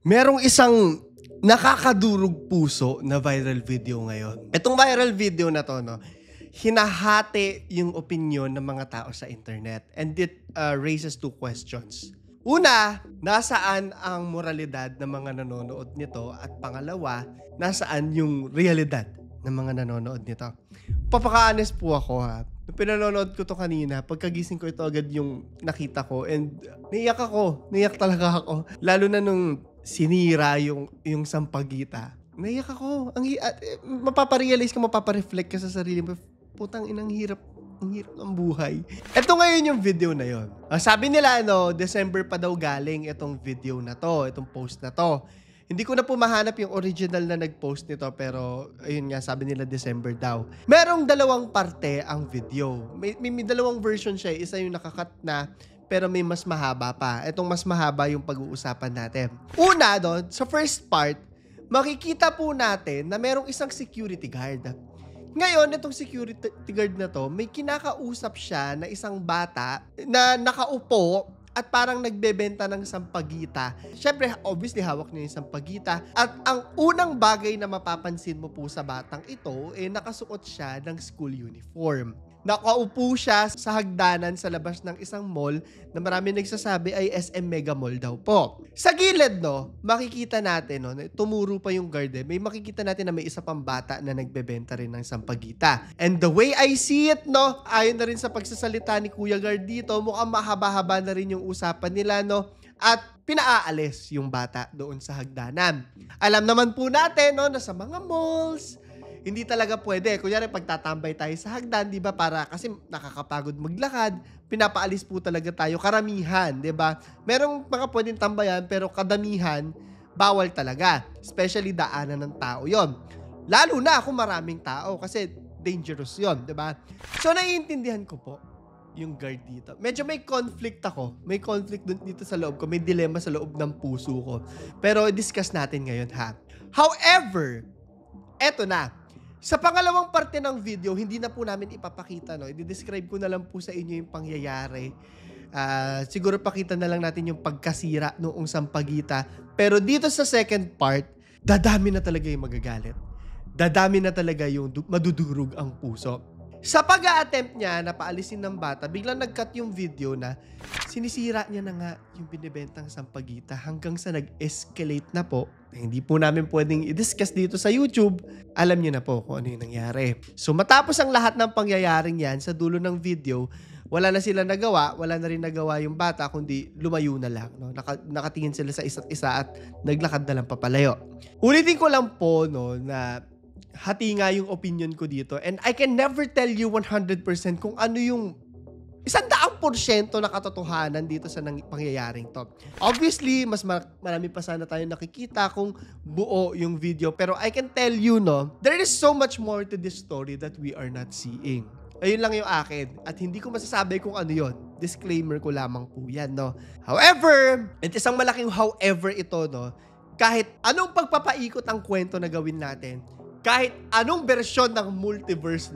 Merong isang nakakadurog puso na viral video ngayon. Itong viral video na to, no, hinahati yung opinion ng mga tao sa internet. And it raises two questions. Una, nasaan ang moralidad ng mga nanonood nito? At pangalawa, nasaan yung realidad ng mga nanonood nito? Papaka-honest po ako, ha. Nung pinanonood ko to kanina, pagkagising ko ito agad yung nakita ko and naiyak ako. Naiyak talaga ako. Lalo na nung sinira yung sampagita. Naiyak ako. Mapaparealize ka, mapapareflect ka sa sarili mo. Putang inang hirap. Ang hirap ng buhay. Ito ngayon yung video na yon. Sabi nila, December pa daw galing itong video na to, itong post na to. Hindi ko na po mahanap yung original na nag-post nito, pero ayun nga, sabi nila December daw. Merong dalawang parte ang video. May dalawang version siya. Isa yung nakakat na, pero may mas mahaba pa. Itong mas mahaba yung pag-uusapan natin. Una doon, sa first part, makikita po natin na merong isang security guard. Ngayon, itong security guard na to, may kinakausap siya na isang bata na nakaupo at parang nagbebenta ng sampagita. Siyempre, obviously, hawak niya yung sampagita. At ang unang bagay na mapapansin mo po sa batang ito, nakasuot siya ng school uniform. Nakaupo siya sa hagdanan sa labas ng isang mall na marami nagsasabi ay SM Mega Mall daw po. Sa gilid, makikita natin, tumuro pa yung guard, may makikita natin na may isa pang bata na nagbebenta rin ng sampagita. And the way I see it, ayon na rin sa pagsasalita ni Kuya Guard dito, mukhang mahaba-haba na rin yung usapan nila, at pinaalis yung bata doon sa hagdanan. Alam naman po natin, na sa mga malls, hindi talaga pwede. Kunyari, pagtatambay tayo sa hagdan, di ba? Kasi nakakapagod maglakad, pinapaalis po talaga tayo. Karamihan, di ba? Merong mga pwedeng tambayan, pero kadamihan, bawal talaga. Especially daanan ng tao yon. Lalo na kung maraming tao, kasi dangerous yon, di ba? So, naiintindihan ko po yung guard dito. Medyo may conflict ako. May conflict dito sa loob ko. May dilemma sa loob ng puso ko. Pero, discuss natin ngayon, ha? However, eto na. Sa pangalawang parte ng video, hindi na po namin ipapakita, I-describe ko na lang po sa inyo yung pangyayari. Siguro pakita na lang natin yung pagkasira noong sampagita. Pero dito sa second part, dadami na talaga yung magagalit. Dadami na talaga yung madudurog ang puso. Sa pag-a-attempt niya na paalisin ng bata, biglang nag-cut yung video na sinisira niya na nga yung binibentang sampagita hanggang sa nag-escalate na po. Hindi po namin pwedeng i-discuss dito sa YouTube. Alam niyo na po kung ano yung nangyari. So matapos ang lahat ng pangyayaring yan, sa dulo ng video, wala na sila nagawa, wala na rin nagawa yung bata, kundi lumayo na lang. Nakatingin sila sa isa't isa at naglakad na lang papalayo. Ulitin ko lang po na hati nga yung opinion ko dito. And I can never tell you 100% kung ano yung 100% na katotohanan dito sa pangyayaring to. Obviously, mas marami pa sana tayo nakikita kung buo yung video. Pero I can tell you, there is so much more to this story that we are not seeing. Ayun lang yung akin. At hindi ko masasabi kung ano yon. Disclaimer ko lamang po yan, However, at isang malaking however ito, kahit anong pagpapaikot ang kwento na gawin natin, kahit anong bersyon ng multiverse,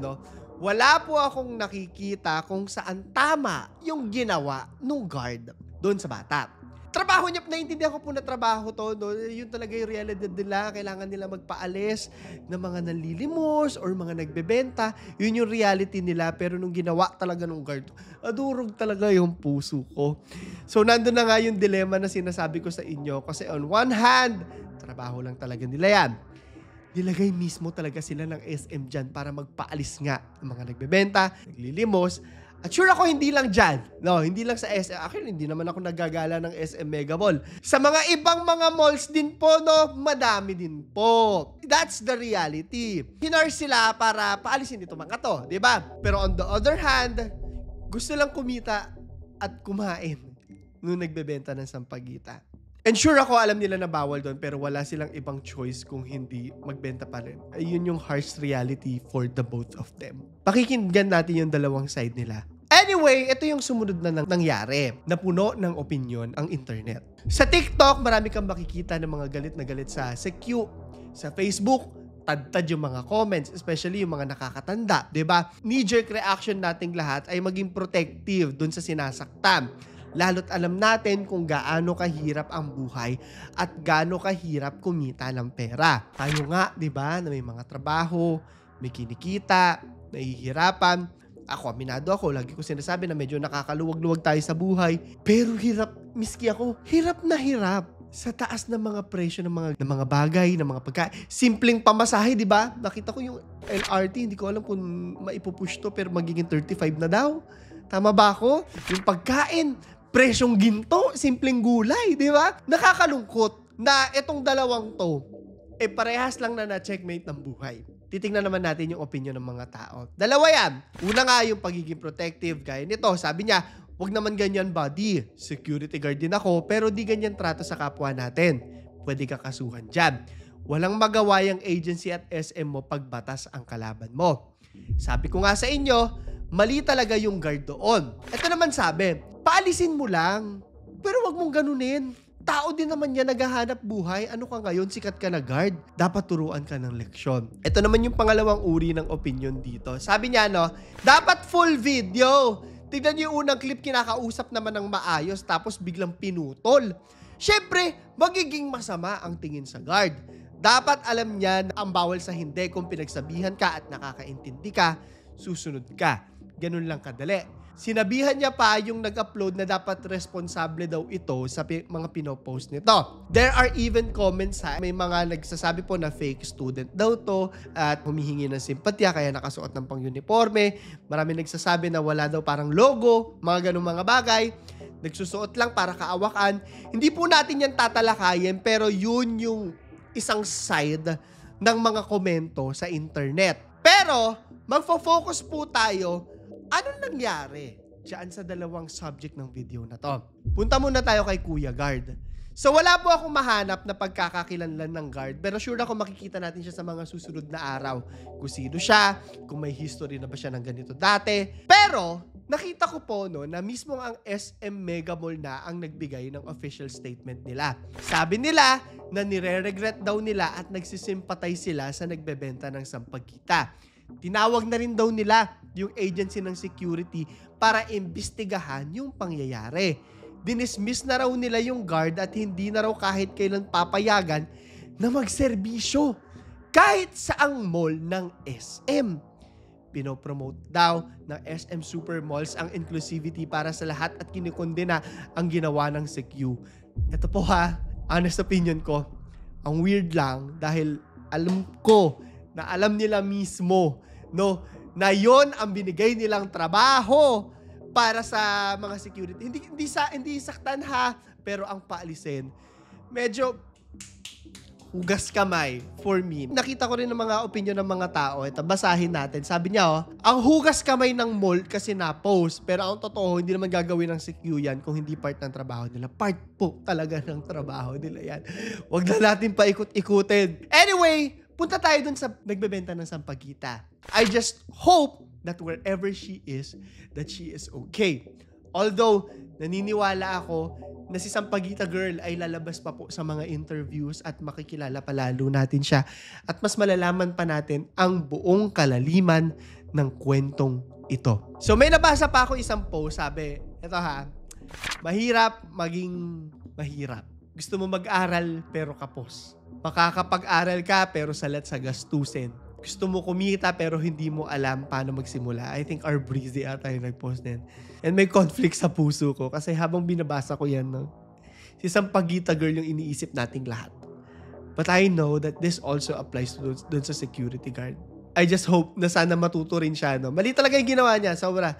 wala po akong nakikita kung saan tama yung ginawa nung guard doon sa bata. Trabaho niya, naiintindihan ko po na trabaho to, yun talaga yung realidad nila. Kailangan nila magpaalis ng mga nanlilimos or mga nagbebenta. Yun yung reality nila. Pero nung ginawa talaga nung guard, adurog talaga yung puso ko. So, nandun na nga yung dilemma na sinasabi ko sa inyo. Kasi on one hand, trabaho lang talaga nila yan. Nilagay mismo talaga sila ng SM dyan para magpaalis nga ng mga nagbebenta, naglilimos. At sure ako, hindi lang dyan. Hindi lang sa SM. Actually, hindi naman ako nagagala ng SM Mega Mall. Sa mga ibang mga malls din po, madami din po. That's the reality. Hinar sila para paalisin dito mga to, di ba? Pero on the other hand, gusto lang kumita at kumain nung nagbebenta ng sampagita. And sure ako, alam nila na bawal doon, pero wala silang ibang choice kung hindi magbenta pa rin. Ayun yung harsh reality for the both of them. Pakikinggan natin yung dalawang side nila. Anyway, ito yung sumunod na nangyari. Napuno ng opinion ang internet. Sa TikTok, marami kang makikita ng mga galit na galit sa CQ. Sa Facebook, tad-tad yung mga comments, especially yung mga nakakatanda, 'di ba? Knee-jerk reaction nating lahat ay maging protective dun sa sinasaktan. Lalo't alam natin kung gaano kahirap ang buhay at gaano kahirap kumita ng pera. Tayo nga, di ba, na may mga trabaho, may kinikita, nahihirapan. Ako, aminado ako, lagi ko sinasabi na medyo nakakaluwag-luwag tayo sa buhay. Pero hirap, miski ako, hirap na hirap sa taas ng mga presyo ng mga bagay, ng mga pagkain. Simpleng pamasahe, di ba? Nakita ko yung LRT, hindi ko alam kung maipupush to, pero magiging 35 na daw. Tama ba ako? Yung pagkain, presyong ginto, simpleng gulay, di ba? Nakakalungkot na itong dalawang to, parehas lang na checkmate ng buhay. Titingnan naman natin yung opinion ng mga tao. Dalawa yan. Una nga yung pagiging protective. Gaya nito, sabi niya, wag naman ganyan buddy. Security guard din ako, pero di ganyan trato sa kapwa natin. Pwede ka kasuhan dyan. Walang magawa yung agency at SM mo pag batas ang kalaban mo. Sabi ko nga sa inyo, mali talaga yung guard doon. Ito naman sabi, paalisin mo lang. Pero wag mong ganunin. Tao din naman yan, naghahanap buhay. Ano ka ngayon, sikat ka na guard. Dapat turuan ka ng leksyon. Ito naman yung pangalawang uri ng opinion dito. Sabi niya, no, dapat full video. Tignan niyo yung unang clip, kinakausap naman ng maayos, tapos biglang pinutol. Siyempre, magiging masama ang tingin sa guard. Dapat alam niya na ang bawal sa hindi. Kung pinagsabihan ka at nakakaintindi ka, susunod ka. Ganun lang kadali. Sinabihan niya pa yung nag-upload na dapat responsable daw ito sa mga pinopost nito. There are even comments may mga nagsasabi po na fake student daw to at humihingi ng simpatya kaya nakasuot ng pang-uniforme. Marami nagsasabi na wala daw parang logo, mga ganung mga bagay. Nagsusuot lang para kaawakan. Hindi po natin yan tatalakayin pero yun yung isang side ng mga komento sa internet. Pero magfo-focus po tayo anong nangyari diyan sa dalawang subject ng video na to. Punta muna tayo kay Kuya Guard. So wala po akong mahanap na pagkakakilanlan ng guard pero sure ako makikita natin siya sa mga susunod na araw. Kung sino siya, kung may history na ba siya ng ganito dati. Pero nakita ko po no, na mismo ang SM Mega Mall na ang nagbigay ng official statement nila. Sabi nila na nire-regret daw nila at nagsisimpatay sila sa nagbebenta ng sampagita. Tinawag na rin daw nila yung agency ng security para imbestigahan yung pangyayari. Dinismiss na raw nila yung guard at hindi na raw kahit kailan papayagan na magserbisyo kahit saang mall ng SM. Pinopromote daw ng SM Supermalls ang inclusivity para sa lahat at kinikondena ang ginawa ng Secu. Ito po ha, honest opinion ko, ang weird lang dahil alam ko na alam nila mismo, no, na yon ang binigay nilang trabaho para sa mga security. Hindi saktan ha, pero ang paalisin, medyo hugas kamay for me. Nakita ko rin ng mga opinion ng mga tao. Ito, basahin natin. Sabi niya, ang hugas kamay ng mall kasi na-post. Pero ang totoo, hindi naman gagawin ng Secu yan kung hindi part ng trabaho nila. Part po talaga ng trabaho nila yan. Huwag na natin paikot-ikutin. Anyway, punta tayo dun sa nagbebenta ng sampagita. I just hope that wherever she is, that she is okay. Although, naniniwala ako na si Sampagita Girl ay lalabas pa po sa mga interviews at makikilala palalo natin siya. At mas malalaman pa natin ang buong kalaliman ng kwentong ito. So may nabasa pa ako isang post, sabi, ito ha, mahirap maging mahirap. Gusto mo mag-aral pero kapos. Makakapag-aral ka pero salat sa gastusin. Gusto mo kumita pero hindi mo alam paano magsimula. I think our Breezy ata yung nag-post din. And may conflict sa puso ko kasi habang binabasa ko yan, no, si Sampagita Girl yung iniisip nating lahat. But I know that this also applies to dun sa security guard. I just hope na sana matuto rin siya. No? Mali talaga yung ginawa niya, sobra.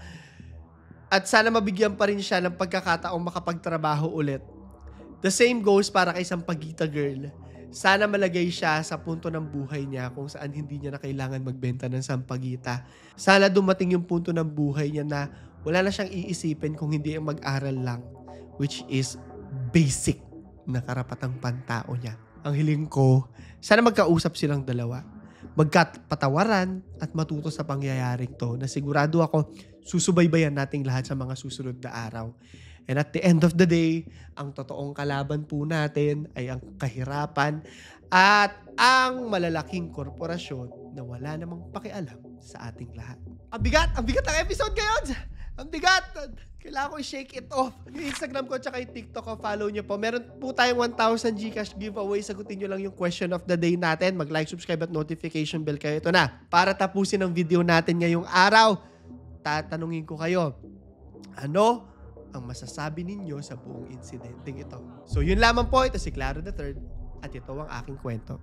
At sana mabigyan pa rin siya ng pagkakataong makapagtrabaho ulit. The same goes para kay Sampagita Girl. Sana malagay siya sa punto ng buhay niya kung saan hindi niya na kailangan magbenta ng sampagita. Sana dumating yung punto ng buhay niya na wala na siyang iisipin kung hindi ang mag-aral lang, which is basic na karapatang pantao niya. Ang hiling ko, sana magkausap silang dalawa, magkapatawaran at matuto sa pangyayaring to na sigurado ako susubaybayan nating lahat sa mga susunod na araw. And at the end of the day, ang totoong kalaban po natin ay ang kahirapan at ang malalaking korporasyon na wala namang pakialam sa ating lahat. Ang bigat ang episode ngayon! Ang bigat! Kailangan ko i-shake it off. Yung Instagram ko tsaka yung TikTok ko, follow nyo po. Meron po tayong 1,000 Gcash giveaway. Sagutin nyo lang yung question of the day natin. Mag-like, subscribe at notification bell kayo. Ito na. Para tapusin ang video natin ngayong araw, tatanungin ko kayo, ano ang masasabi ninyo sa buong insidenteng ito? So yun lamang po. Ito si Clara III at ito ang aking kwento.